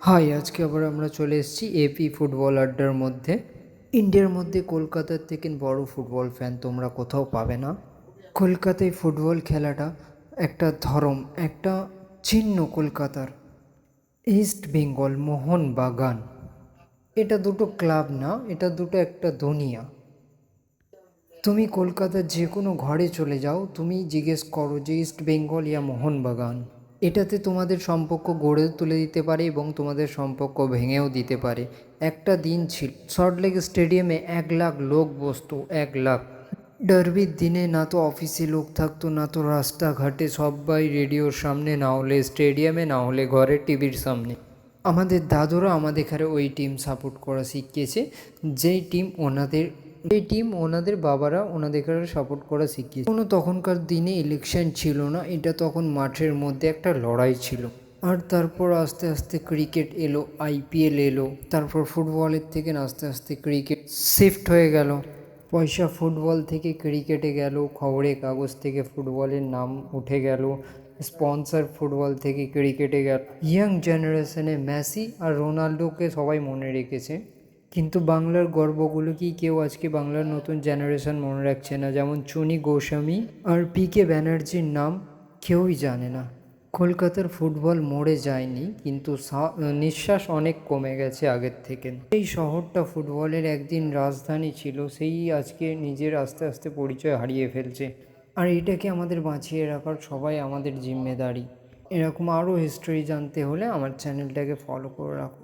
High, আজকে আবার আমরা চলে এসেছি এপি ফুটবল আড্ডার মধ্যে। ইন্ডিয়ার মধ্যে কলকাতার থেকে বড় ফুটবল ফ্যান তোমরা কোথাও পাবে না। কলকাতায় ফুটবল খেলাটা একটা ধরম, একটা চিহ্ন কলকাতার। ইস্ট বেঙ্গল মোহনবাগান, এটা দুটো ক্লাব না, এটা দুটো একটা দুনিয়া। তুমি কলকাতার যে কোনো ঘরে চলে যাও, তুমি জিজ্ঞেস করো যে ইস্ট বেঙ্গল ইয়া মোহনবাগান, এটাতে তোমাদের সম্পর্ক গড়ে তুলে দিতে পারে এবং তোমাদের সম্পর্ক ভেঙেও দিতে পারে। একটা দিন ছিল সল্টলেক স্টেডিয়ামে 1 লাখ লোক বসতো, 1 লাখ। ডার্বির দিনে না তো অফিসে লোক থাকতো, না তো রাস্তাঘাটে, সবাই রেডিওর সামনে, না হলে স্টেডিয়ামে, না হলে ঘরের টিভির সামনে। আমাদের দাদুরা আমাদের এখানে ওই টিম সাপোর্ট করা শিখিয়েছে, যেই টিম ওনাদের বাবারা ওনাদের এখানে সাপোর্ট করা শিখিয়েছে। কোনো তখনকার দিনে ইলেকশন ছিল না, এটা তখন মাঠের মধ্যে একটা লড়াই ছিল। আর তারপর আস্তে আস্তে ক্রিকেট এলো, আইপিএল এলো, তারপর ফুটবলের থেকে আস্তে আস্তে ক্রিকেট শিফট হয়ে গেল। পয়সা ফুটবল থেকে ক্রিকেটে গেল, খবরের কাগজ থেকে ফুটবলের নাম উঠে গেল, স্পন্সর ফুটবল থেকে ক্রিকেটে গেল। ইয়াং জেনারেশনে মেসি আর রোনাল্ডোকে সবাই মনে রেখেছে, কিন্তু বাংলার গর্বগুলো কি কেউ আজকে বাংলার নতুন জেনারেশন মনে রাখছে না। যেমন চুনি গোস্বামী আর পিকে ব্যানার্জির নাম কেউই জানে না। কলকাতার ফুটবল মরে যায়নি, কিন্তু নিঃশ্বাস অনেক কমে গেছে আগের থেকে। এই শহরটা ফুটবলের একদিন রাজধানী ছিল, সেই আজকে নিজের আস্তে আস্তে পরিচয় হারিয়ে ফেলছে। আর এটাকে আমাদের বাঁচিয়ে রাখার সবাই আমাদের জিম্মেদারি। এরকম আরও হিস্ট্রি জানতে হলে আমার চ্যানেলটাকে ফলো করে রাখো।